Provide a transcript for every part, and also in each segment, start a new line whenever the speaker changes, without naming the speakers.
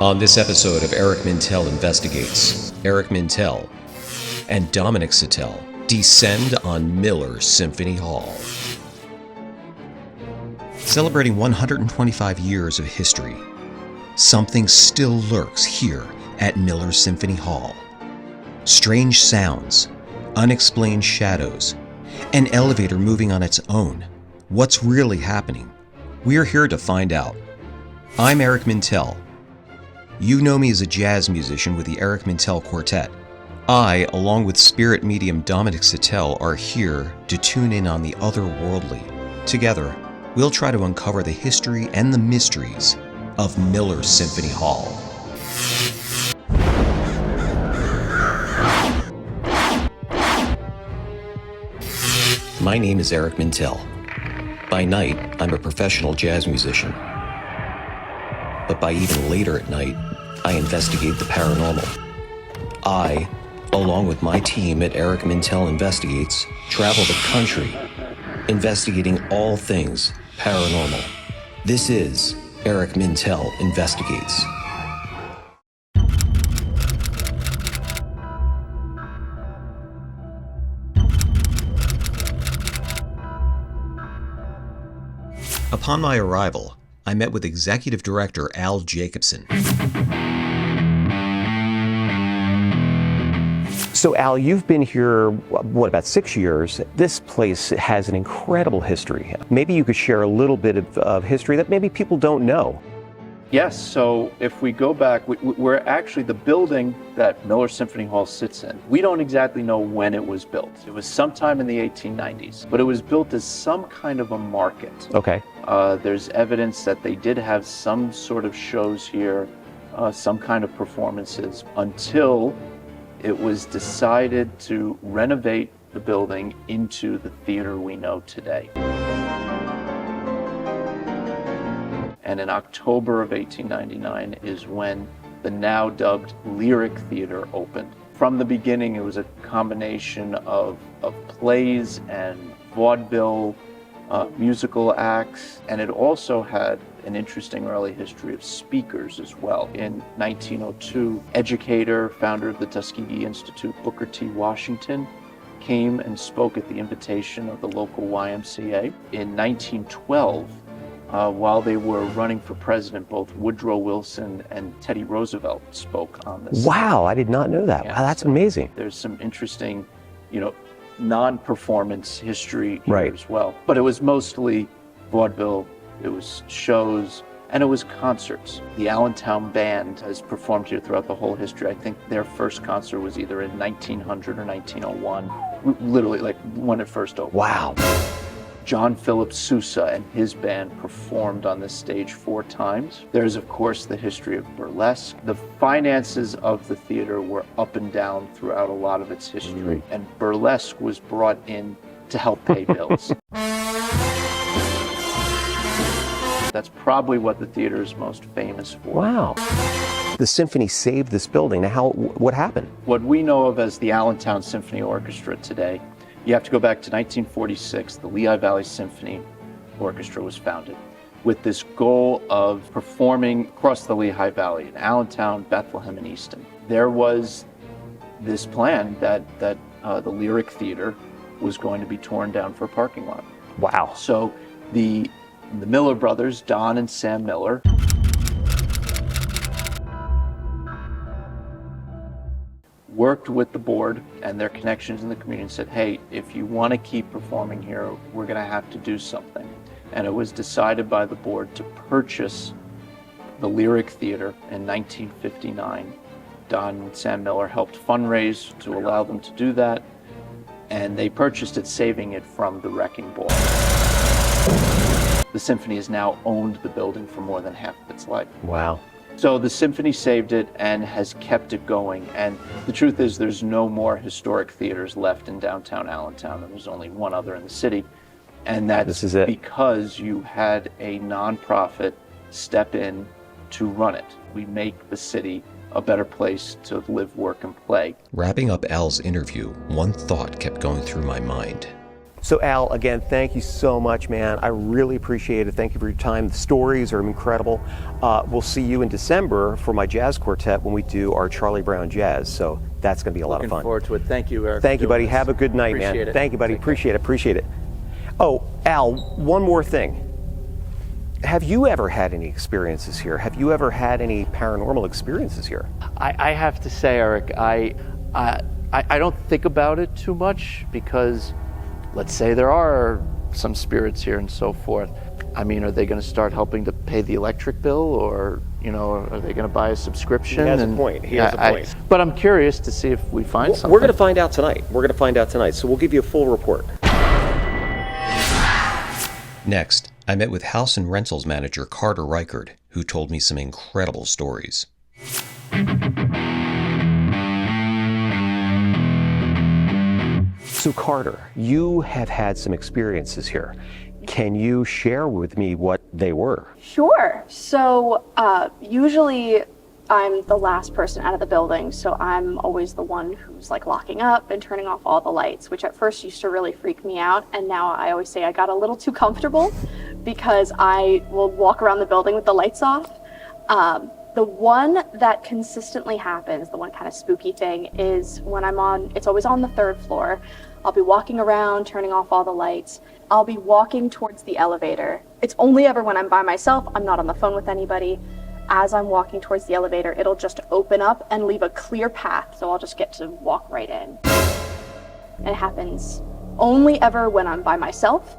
On this episode of Eric Mintel Investigates, Eric Mintel and Dominic Sattel descend on Miller Symphony Hall. Celebrating 125 years of history, something still lurks here at Miller Symphony Hall. Strange sounds, unexplained shadows, an elevator moving on its own. What's really happening? We're here to find out. I'm Eric Mintel. You know me as a jazz musician with the Eric Mintel Quartet. I, along with spirit medium Dominic Sattel, are here to tune in on the otherworldly. Together, we'll try to uncover the history and the mysteries of Miller Symphony Hall. My name is Eric Mintel. By night, I'm a professional jazz musician. But by even later at night, I investigate the paranormal. I, along with my team at Eric Mintel Investigates, travel the country, investigating all things paranormal. This is Eric Mintel Investigates. Upon my arrival, I met with Executive Director Al Jacobson.
So Al, you've been here, about 6 years? This place has an incredible history. Maybe you could share a little bit of history that maybe people don't know.
Yes, so if we go back, we're actually the building that Miller Symphony Hall sits in. We don't exactly know when it was built. It was sometime in the 1890s, but it was built as some kind of a market.
Okay.
There's evidence that they did have some sort of shows here, some kind of performances, until it was decided to renovate the building into the theater we know today. And in October of 1899 is when the now dubbed Lyric Theater opened. From the beginning, it was a combination of plays and vaudeville, musical acts, and it also had an interesting early history of speakers as well. In 1902, educator, founder of the Tuskegee Institute, Booker T. Washington, came and spoke at the invitation of the local YMCA. In 1912, while they were running for president, both Woodrow Wilson and Teddy Roosevelt spoke on this.
Wow, I did not know that.
Yeah,
wow, that's
so
amazing.
There's some interesting, non-performance history here
Right.
as well. But it was mostly vaudeville, it was shows, and it was concerts. The Allentown Band has performed here throughout the whole history. I think their first concert was either in 1900 or 1901, literally like when it first opened.
Wow.
John Philip Sousa and his band performed on this stage 4 times. There's, of course, the history of burlesque. The finances of the theater were up and down throughout a lot of its history, and burlesque was brought in to help pay bills. That's probably what the theater is most famous for.
Wow. The symphony saved this building. Now, what happened?
What we know of as the Allentown Symphony Orchestra today, you have to go back to 1946. The Lehigh Valley Symphony Orchestra was founded with this goal of performing across the Lehigh Valley in Allentown, Bethlehem, and Easton. There was this plan that the Lyric Theater was going to be torn down for a parking lot.
Wow.
So the Miller brothers, Don and Sam Miller, worked with the board and their connections in the community and said, hey, if you want to keep performing here, we're going to have to do something. And it was decided by the board to purchase the Lyric Theater in 1959. Don and Sam Miller helped fundraise to allow them to do that, and they purchased it, saving it from the wrecking ball. The Symphony has now owned the building for more than half of its life.
Wow.
So the Symphony saved it and has kept it going. And the truth is there's no more historic theaters left in downtown Allentown, and there's only one other in the city. And that's because you had a nonprofit step in to run it. We make the city a better place to live, work, and play.
Wrapping up Al's interview, one thought kept going through my mind.
So Al, again, thank you so much, man. I really appreciate it. Thank you for your time. The stories are incredible. We'll see you in December for my jazz quartet when we do our Charlie Brown Jazz. So that's going to be a lot of fun.
Looking forward to it. Thank you, Eric.
Thank you, buddy. Have a good night,
Appreciate
man.
it.
Thank you, buddy.
Take care.
Appreciate it. Oh, Al, one more thing. Have you ever had any experiences here? Have you ever had any paranormal experiences here?
I have to say, Eric, I don't think about it too much because, let's say there are some spirits here and so forth. I mean, are they going to start helping to pay the electric bill, or are they going to buy a subscription?
He has a point.
But I'm curious to see if we find something.
We're going to find out tonight. So we'll give you a full report.
Next, I met with house and rentals manager Carter Reichard, who told me some incredible stories.
So Carter, you have had some experiences here. Can you share with me what they were?
Sure. So usually I'm the last person out of the building, so I'm always the one who's like locking up and turning off all the lights, which at first used to really freak me out, and now I always say I got a little too comfortable because I will walk around the building with the lights off. The one that consistently happens, the one kind of spooky thing, is when it's always on the third floor. I'll be walking around, turning off all the lights. I'll be walking towards the elevator. It's only ever when I'm by myself. I'm not on the phone with anybody. As I'm walking towards the elevator, it'll just open up and leave a clear path, so I'll just get to walk right in. And it happens only ever when I'm by myself.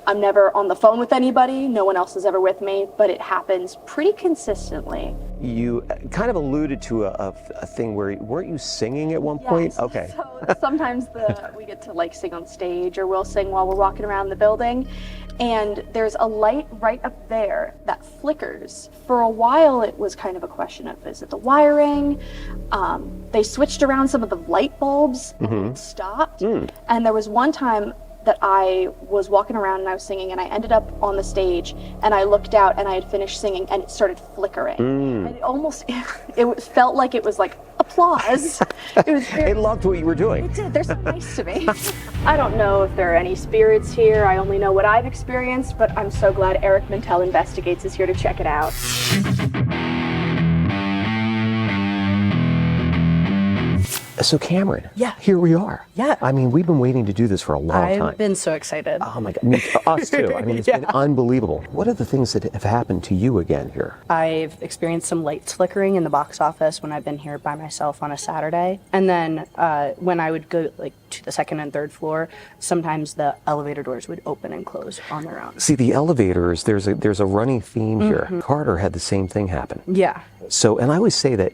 I'm never on the phone with anybody. No one else is ever with me, but it happens pretty consistently.
You kind of alluded to a thing where, weren't you singing at one point?
Yes.
Okay.
So sometimes we get to like sing on stage, or we'll sing while we're walking around the building. And there's a light right up there that flickers. For a while, it was kind of a question of, is it the wiring? They switched around some of the light bulbs, and it stopped. And there was one time that I was walking around and I was singing, and I ended up on the stage, and I looked out and I had finished singing, and it started flickering. And it felt like it was like applause.
It loved what you were doing.
It did. They're so nice to me. I don't know if there are any spirits here. I only know what I've experienced, but I'm so glad Eric Mintel Investigates is here to check it out.
So Cameron,
Yeah.
here we are.
Yeah.
I mean, we've been waiting to do this for a long time.
I've been so excited.
Oh my God, us too. I mean, it's been unbelievable. What are the things that have happened to you again here?
I've experienced some lights flickering in the box office when I've been here by myself on a Saturday. And then when I would go to the second and third floor, sometimes the elevator doors would open and close on their own.
See, the elevators, there's a running theme here. Carter had the same thing happen.
Yeah.
So, and I always say that,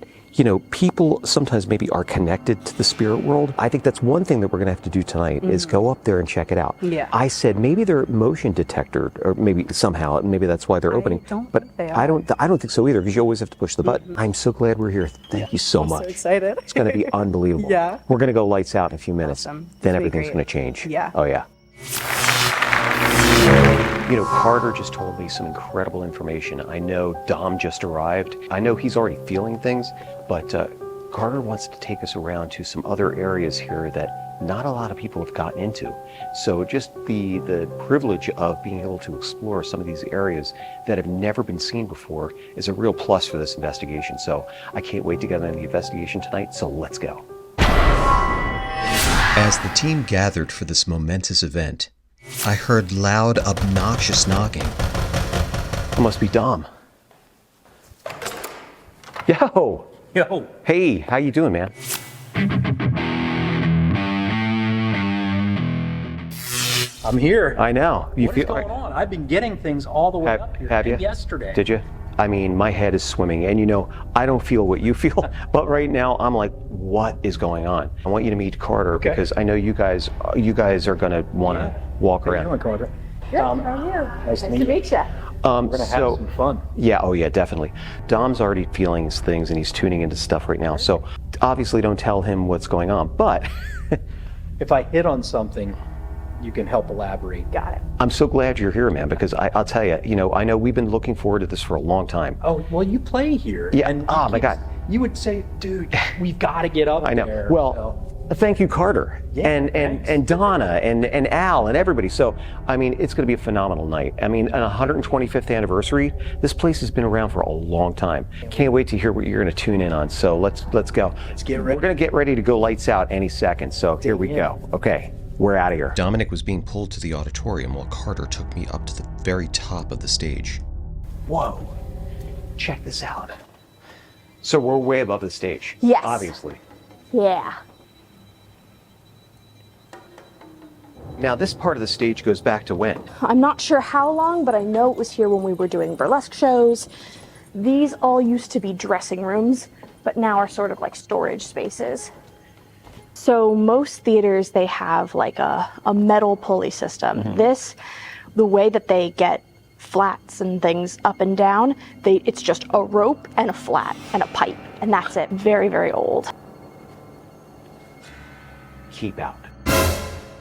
people sometimes maybe are connected to the spirit world. I think that's one thing that we're going to have to do tonight is go up there and check it out.
Yeah.
I said maybe they're motion detector, or maybe somehow, maybe that's why they're opening. But
think they
I
are.
don't think so either, because you always have to push the button. I'm so glad we're here. Thank you so much.
So excited.
It's going to be unbelievable.
Yeah.
We're going to go lights out in a few minutes.
Awesome.
Then
It's gonna be
everything's
great.
going to change.
Yeah.
Oh yeah. Carter just told me some incredible information. I know Dom just arrived. I know he's already feeling things, but Carter wants to take us around to some other areas here that not a lot of people have gotten into. So just the privilege of being able to explore some of these areas that have never been seen before is a real plus for this investigation. So I can't wait to get on the investigation tonight, so let's go.
As the team gathered for this momentous event, I heard loud, obnoxious knocking.
It must be Dom. Yo!
Yo,
Hey, how you doing, man?
I'm here.
I know.
What's going on? I've been getting things all the way up here.
Have you?
Yesterday.
Did you? I mean, my head is swimming, and I don't feel what you feel, but right now I'm like, what is going on? I want you to meet Carter because I know you guys are going to want to walk
How you
around.
doing, Carter?
How are you?
Nice to meet you.
you.
We're gonna have some fun.
Yeah, oh yeah, definitely. Dom's already feeling things, and he's tuning into stuff right now. So obviously, don't tell him what's going on. But
If I hit on something, you can help elaborate.
Got it.
I'm so glad you're here, man. Because I'll tell you, I know we've been looking forward to this for a long time.
Oh, well, you play here.
Yeah.
And
Oh my God.
You would say, dude, we've got to get up
I know.
there.
Well,
So,
Thank you, Carter,
Yeah,
and Donna, and Al, and everybody. So, I mean, it's going to be a phenomenal night. I mean, an 125th anniversary. This place has been around for a long time. Can't wait to hear what you're going to tune in on. So let's go.
Let's get ready.
We're going to get ready to go lights out any second. So here we go. Okay, we're out of here.
Dominic was being pulled to the auditorium while Carter took me up to the very top of the stage.
Whoa! Check this out. So we're way above the stage.
Yes.
Obviously.
Yeah.
Now, this part of the stage goes back to when?
I'm not sure how long, but I know it was here when we were doing burlesque shows. These all used to be dressing rooms, but now are sort of like storage spaces. So most theaters, they have like a metal pulley system. This, the way that they get flats and things up and down, it's just a rope and a flat and a pipe, and that's it. Very, very old.
Keep out.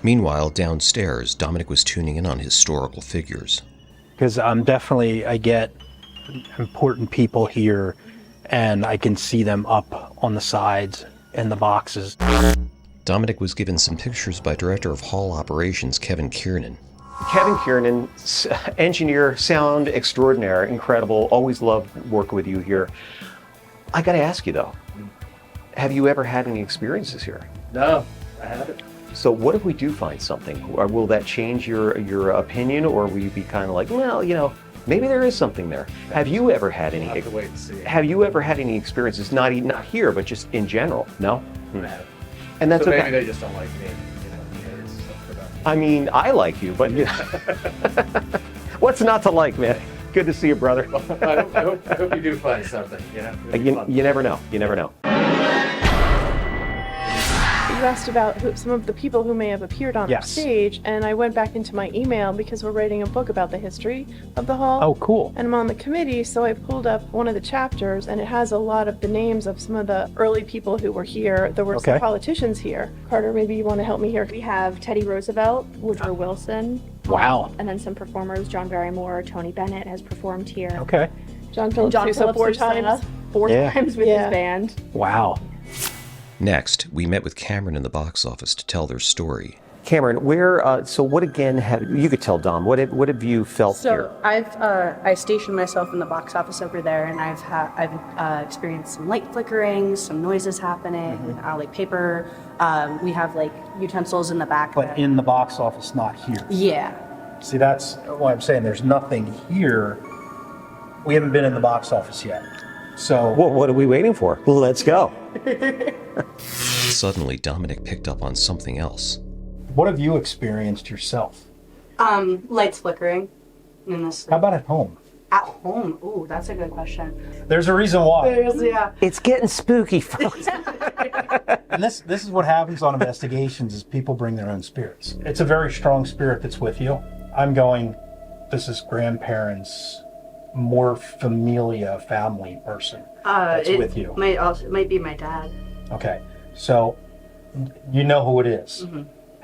Meanwhile, downstairs, Dominic was tuning in on historical figures.
Because I get important people here, and I can see them up on the sides and the boxes.
Dominic was given some pictures by Director of Hall Operations Kevin Kiernan.
Kevin Kiernan, engineer, sound extraordinaire, incredible. Always loved working with you here. I got to ask you though, have you ever had any experiences here?
No, I haven't.
So what if we do find something? Or will that change your opinion, or will you be kind of like, well, you know, maybe there is something there? Have you ever had any?
We'll have to wait and see.
Have you ever had any experiences? Not here, but just in general. No.
I haven't.
And that's
So
okay.
maybe they just don't like me. You know, it's something about-
I mean, I like you, but what's not to like, man? Good to see you, brother.
I hope you do find something. You know, it'll be fun.
You never know. You never know.
You asked about some of the people who may have appeared on
Yes.
the stage, and I went back into my email because we're writing a book about the history of the hall.
Oh, cool.
And I'm on the committee, so I pulled up one of the chapters, and it has a lot of the names of some of the early people who were here. There were
Okay.
some politicians here. Carter, maybe you want to help me here.
We have Teddy Roosevelt, Woodrow Wilson.
Wow.
And then some performers. John Barrymore, Tony Bennett has performed here.
Okay.
John Phillips,
John
Sousa
Phillips
four
Sousa,
times.
4
Yeah.
times with
Yeah.
his band.
Wow.
Next, we met with Cameron in the box office to tell their story.
Cameron, so what again have you could tell Dom? What have you felt here?
So I stationed myself in the box office over there, and I've experienced some light flickering, some noises happening, like paper. We have like utensils in the back.
But in the box office, not here.
Yeah.
See, that's what I'm saying. There's nothing here. We haven't been in the box office yet. So
Well, what are we waiting for? Let's go.
Suddenly, Dominic picked up on something else.
what have you experienced yourself?
Lights flickering. In this
How about at home?
at home. Ooh, that's a good question.
There's a reason why.
Yeah.
It's getting spooky, folks.
And this is what happens on investigations is people bring their own spirits. It's a very strong spirit that's with you. I'm going, this is grandparents, more familia, family person that's with you.
It might be my dad.
Okay, so you know who it is,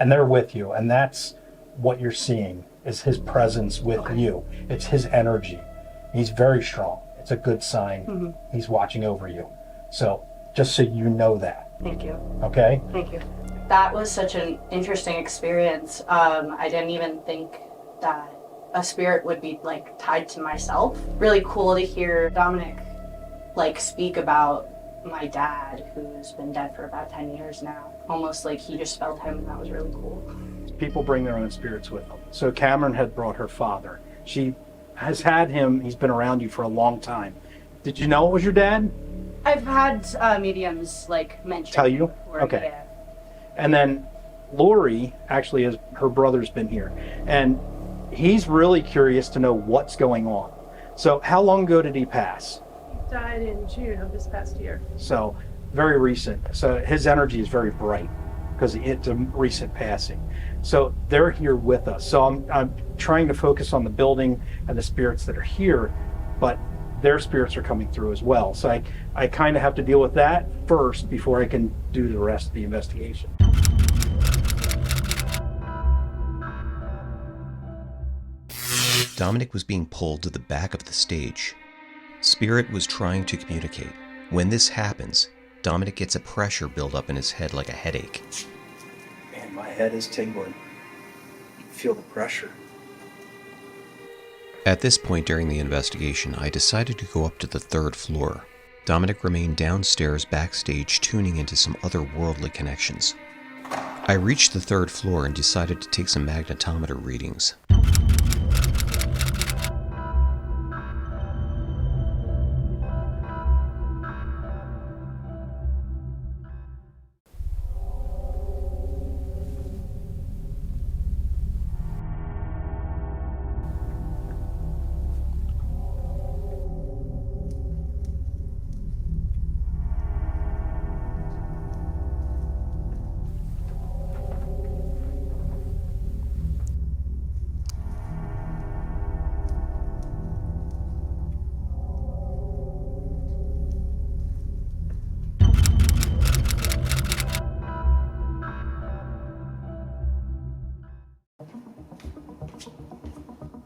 and they're with you, and that's what you're seeing is his presence with you. It's his energy. He's very strong. It's a good sign. He's watching over you. So just so you know that,
Thank you.
okay?
Thank you. That was such an interesting experience. I didn't even think that a spirit would be like tied to myself. Really cool to hear Dominic like speak about my dad, who's been dead for about 10 years now. Almost like he just felt him, and that was really cool.
People bring their own spirits with them. So Cameron had brought her father. She has had him. He's been around you for a long time. Did you know it was your dad?
I've had mediums like mention.
Tell you?
before,
Okay.
Yeah.
And then Lori, actually, her brother's been here. And he's really curious to know what's going on. So how long ago did he pass?
He died in June of this past year.
So very recent. So his energy is very bright because it's a recent passing. So they're here with us. So I'm trying to focus on the building and the spirits that are here, but their spirits are coming through as well. So I kind of have to deal with that first before I can do the rest of the investigation.
Dominic was being pulled to the back of the stage. Spirit was trying to communicate. When this happens, Dominic gets a pressure build up in his head like a headache.
Man, my head is tingling. You can feel the pressure.
At this point during the investigation, I decided to go up to the 3rd floor. Dominic remained downstairs backstage tuning into some otherworldly connections. I reached the 3rd floor and decided to take some magnetometer readings.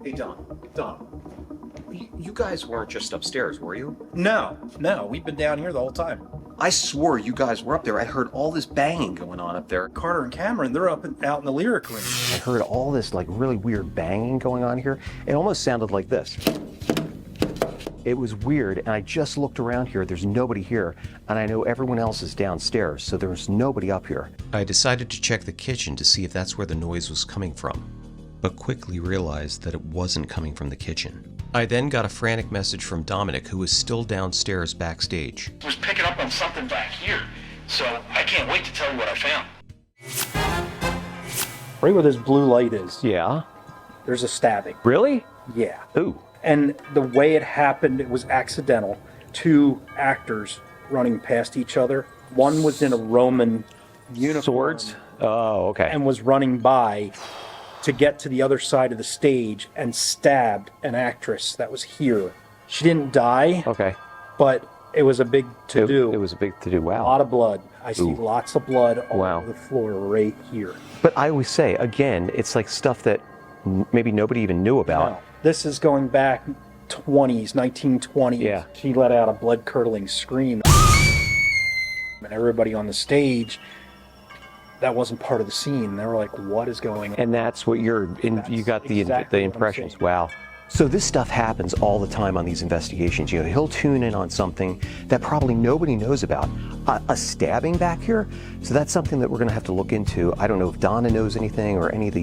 Hey, Don. You guys weren't just upstairs, were you?
No, we've been down here the whole time.
I swore you guys were up there. I heard all this banging going on up there.
Carter and Cameron, they're out in the lyric room.
I heard all this like really weird banging going on here. It almost sounded like this. It was weird, and I just looked around here. There's nobody here, and I know everyone else is downstairs, so there's nobody up here.
I decided to check the kitchen to see if that's where the noise was coming from, but quickly realized that it wasn't coming from the kitchen. I then got a frantic message from Dominic, who was still downstairs backstage.
Was picking up on something back here, so I can't wait to tell you what I found.
Right where this blue light is,
Yeah?
there's a stabbing.
Really?
Yeah.
Ooh.
And the way it happened, it was accidental. 2 actors running past each other. One was in a Roman uniform.
Swords? Oh, okay.
And was running by to get to the other side of the stage and stabbed an actress that was here. She didn't die,
Okay.
but it was a big to-do.
It was a big to-do.
a
Wow.
lot of blood. I see
Ooh.
lots of blood all
Wow.
over the floor right here.
But I always say, again, it's like stuff that maybe nobody even knew about.
Now, this is going back 1920s.
Yeah.
She let out a blood-curdling scream. And everybody on the stage, that wasn't part of the scene. They were like, what is going on?
And that's what you got the
exactly what I'm
impressions.
saying.
Wow. So this stuff happens all the time on these investigations. You know, he'll tune in on something that probably nobody knows about. A stabbing back here. So that's something that we're going to have to look into. I don't know if Donna knows anything or any of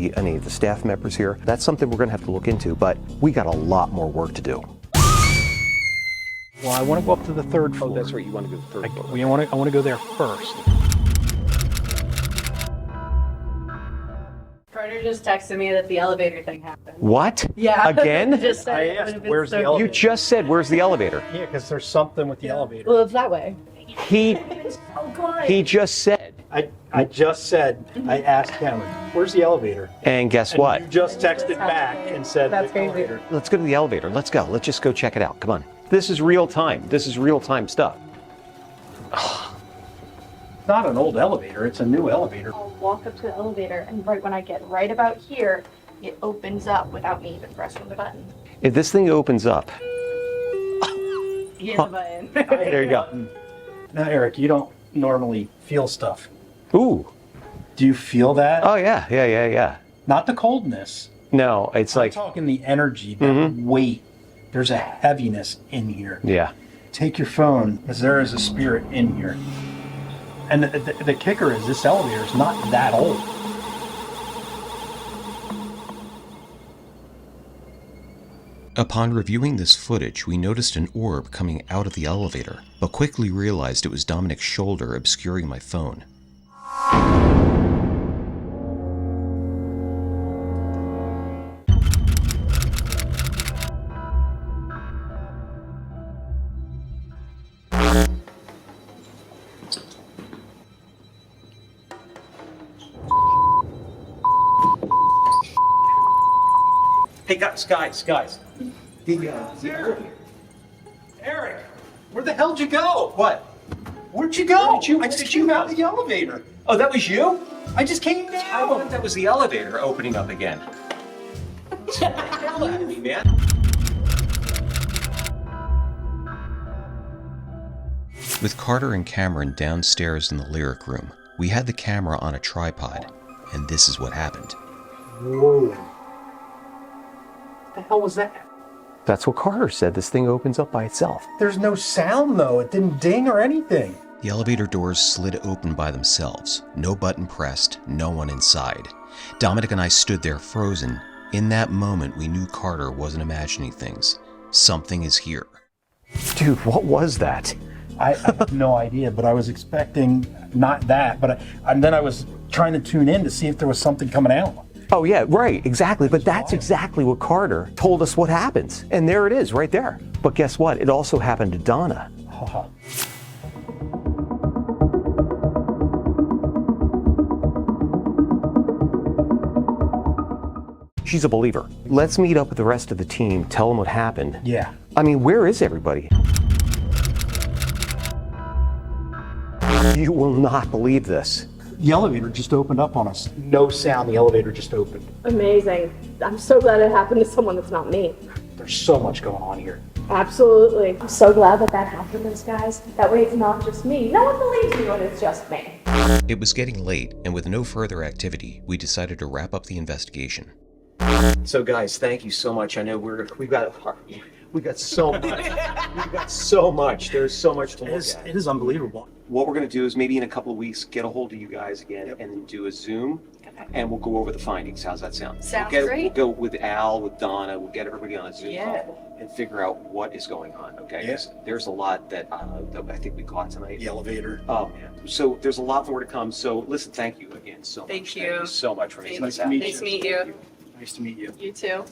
the staff members here. That's something we're going to have to look into. But we got a lot more work to do.
Well, I want to go up to the 3rd floor.
Oh, that's right. You want to go to the 3rd floor.
I want to go there first.
Carter just texted me that the elevator thing happened.
What?
Yeah.
Again?
Just said
I
it
asked,
would've been
where's the
so
elevator?
You just said, where's the elevator?
Yeah, because there's something with the elevator.
Well, it's that way.
He just said.
I just said, I asked Cameron, where's the elevator?
And guess
And
what?
you just texted back and said,
That's
the
crazy.
elevator.
Let's go to the elevator. Let's go. Let's just go check it out. Come on. This is real time. This is real time stuff.
It's not an old elevator, it's a new elevator.
I'll walk up to the elevator, and right when I get right about here, it opens up without me even pressing the button.
If this thing opens up,
He hit the button.
there you go.
Now, Eric, you don't normally feel stuff.
Ooh.
Do you feel that?
Oh, yeah.
Not the coldness.
No, it's
I'm
like,
talking the energy, the weight. There's a heaviness in here.
yeah.
Take your phone, as there is a spirit in here. And the kicker is this elevator is not that old.
Upon reviewing this footage, we noticed an orb coming out of the elevator, but quickly realized it was Dominic's shoulder obscuring my phone.
Hey, guys. Eric, where the hell did you go?
What?
Where'd you go?
Where did you-
I just came out of the elevator.
Oh, that was you?
I just came down.
I thought that was the elevator opening up again. Get the hell out of me, man.
With Carter and Cameron downstairs in the lyric room, we had the camera on a tripod, and this is what happened.
Whoa. What the hell was that?
That's what Carter said. This thing opens up by itself.
There's no sound though. It didn't ding or anything.
The elevator doors slid open by themselves. No button pressed, no one inside. Dominic and I stood there frozen. In that moment, we knew Carter wasn't imagining things. Something is here.
Dude, what was that?
I have no idea, but I was expecting not that, and then I was trying to tune in to see if there was something coming out.
Oh yeah, right, exactly. But that's exactly what Carter told us what happens. And there it is, right there. But guess what? It also happened to Donna. She's a believer. Let's meet up with the rest of the team, tell them what happened.
Yeah.
I mean, where is everybody? You will not believe this.
The elevator just opened up on us. No sound, the elevator just opened.
Amazing. I'm so glad it happened to someone that's not me.
There's so much going on here.
Absolutely. I'm so glad that happened, guys. That way it's not just me. No one believes me when it's just me.
It was getting late, and with no further activity, we decided to wrap up the investigation.
So guys, thank you so much. I know we've got so much. We've got so much. There's so much to look at.
It is unbelievable.
What we're going to do is maybe in a couple of weeks get a hold of you guys again and then do a Zoom, and we'll go over the findings. How's that sound?
Sounds
great.
great.
We'll go with Al, with Donna. We'll get everybody on a Zoom
Yeah.
call and figure out what is going on. Okay.
Yeah.
There's a lot that I think we caught tonight.
The elevator.
Oh man. So there's a lot more to come. So listen, thank you again so much.
Thank you.
Thank you so much for making
Thank
this
you.
happen.
Nice to meet you.
Nice to meet you.
You too.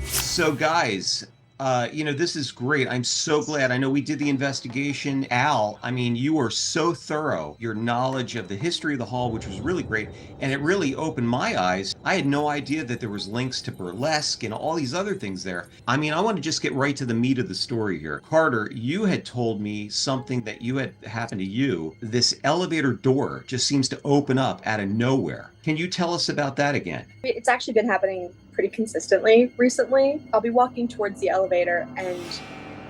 So guys, this is great. I'm so glad. I know we did the investigation. Al, I mean, you were so thorough. Your knowledge of the history of the hall, which was really great, and it really opened my eyes. I had no idea that there was links to burlesque and all these other things there. I mean, I want to just get right to the meat of the story here. Carter, you had told me something that you had happened to you. This elevator door just seems to open up out of nowhere. Can you tell us about that again?
It's actually been happening pretty consistently recently. I'll be walking towards the elevator, and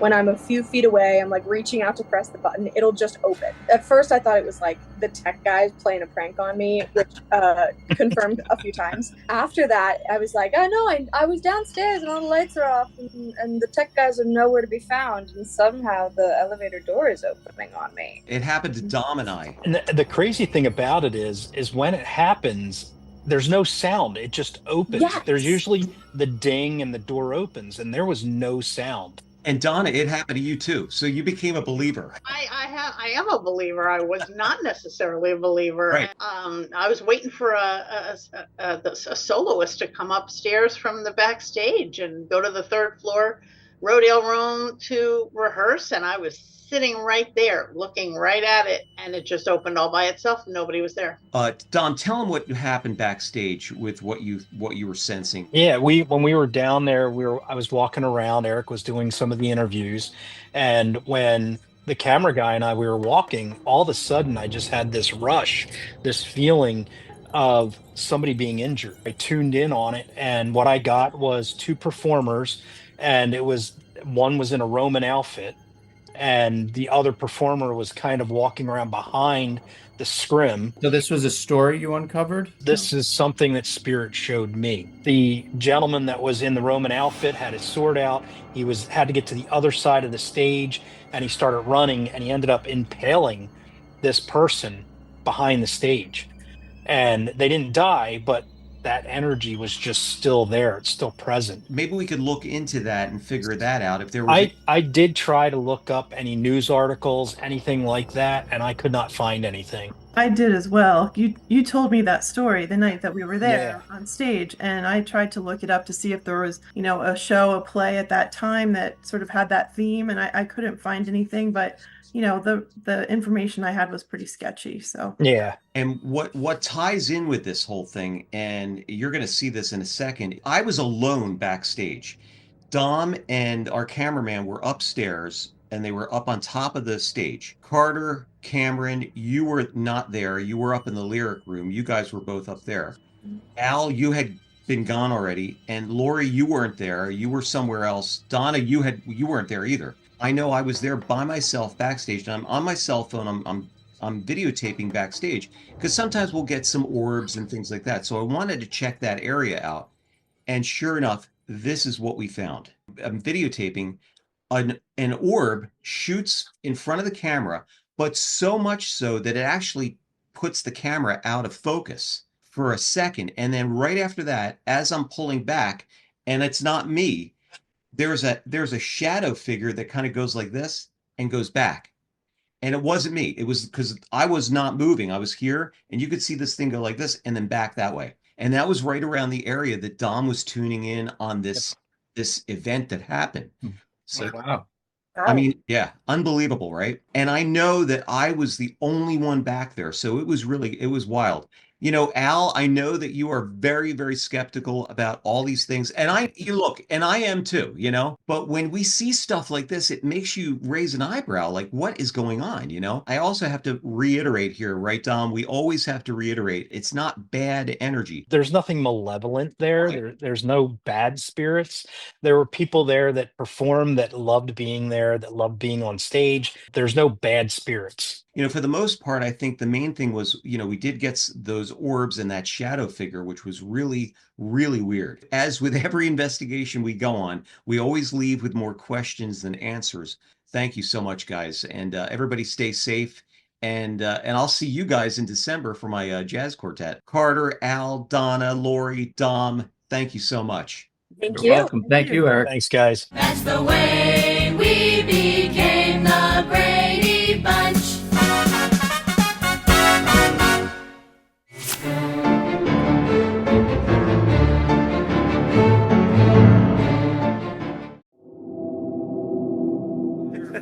when I'm a few feet away, I'm like reaching out to press the button, it'll just open. At first I thought it was like the tech guys playing a prank on me, which confirmed a few times. After that, I was like, oh no, I was downstairs and all the lights are off, and the tech guys are nowhere to be found, and somehow the elevator door is opening on me.
It happened to Dom and I.
And the crazy thing about it is when it happens, there's no sound. It just opens.
Yes.
There's usually the ding and the door opens, and there was no sound.
And Donna, it happened to you too. So you became a believer.
I am a believer. I was not necessarily a believer.
Right.
I was waiting for a soloist to come upstairs from the backstage and go to the third floor rodeo room to rehearse, and I was sitting right there looking right at it, and it just opened all by itself. Nobody was there.
Dom, tell them what happened backstage with what you were sensing.
Yeah, when we were down there, I was walking around. Eric was doing some of the interviews, and when the camera guy and we were walking, all of a sudden I just had this rush, this feeling of somebody being injured. I tuned in on it, and what I got was two performers, and one was in a Roman outfit, and the other performer was kind of walking around behind the scrim.
So this was a story you uncovered?
This is something that Spirit showed me. The gentleman that was in the Roman outfit had his sword out. He had to get to the other side of the stage, and he started running, and he ended up impaling this person behind the stage. And they didn't die, but that energy was just still there. It's still present.
Maybe we could look into that and figure that out. If there was
I did try to look up any news articles, anything like that, and I could not find anything.
I did as well. You told me that story the night that we were there on stage, and I tried to look it up to see if there was, a show, a play at that time that sort of had that theme, and I couldn't find anything, but the information I had was pretty sketchy. So
yeah.
And what ties in with this whole thing, and you're going to see this in a second, I was alone backstage. Dom and our cameraman were upstairs, and they were up on top of the stage. Carter, Cameron, you were not there. You were up in the lyric room. You guys were both up there. Al, you had been gone already, and Lori, you weren't there. You were somewhere else. Donna, you weren't there either. I know I was there by myself backstage, and I'm on my cell phone. I'm videotaping backstage because sometimes we'll get some orbs and things like that. So I wanted to check that area out, and sure enough, this is what we found. I'm videotaping. An orb shoots in front of the camera, but so much so that it actually puts the camera out of focus for a second. And then right after that, as I'm pulling back, and it's not me, there's a shadow figure that kind of goes like this and goes back. And it wasn't me. It was because I was not moving. I was here, and you could see this thing go like this and then back that way. And that was right around the area that Dom was tuning in on this event that happened. So
Wow.
I mean, yeah, unbelievable, right? And I know that I was the only one back there. So it was wild. You know, Al, I know that you are very, very skeptical about all these things. And you look, and I am too, you know, but when we see stuff like this, it makes you raise an eyebrow, like what is going on, you know? I also have to reiterate here, right, Dom? We always have to reiterate, it's not bad energy.
There's nothing malevolent there.
Right.
There's no bad spirits. There were people there that performed, that loved being there, that loved being on stage. There's no bad spirits.
You know, for the most part, I think the main thing was, you know, we did get those orbs and that shadow figure, which was really, really weird. As with every investigation we go on, we always leave with more questions than answers. Thank you so much, guys. And everybody stay safe. And I'll see you guys in December for my jazz quartet. Carter, Al, Donna, Lori, Dom, thank you so much.
Thank
You're
you.
welcome. Thank you, Eric.
Thanks, guys.
That's the way we became the Brady Bunch.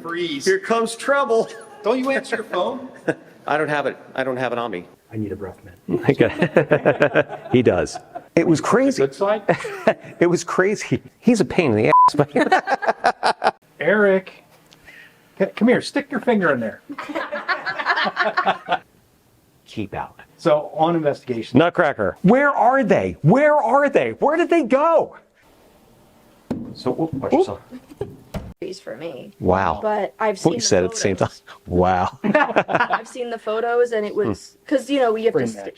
Freeze.
Here comes trouble.
Don't you answer your phone?
I don't have it. I don't have it on me.
I need a breath mint.
He does. It was crazy.
Good side?
It was crazy. He's a pain in the ass.
Eric, come here. Stick your finger in there.
Keep out.
So on investigation.
Nutcracker. Where are they? Where are they? Where did they go? So, watch yourself.
For me.
Wow.
But I've seen
What you said at the same time. Wow.
I've seen the photos, and it was because you know we have to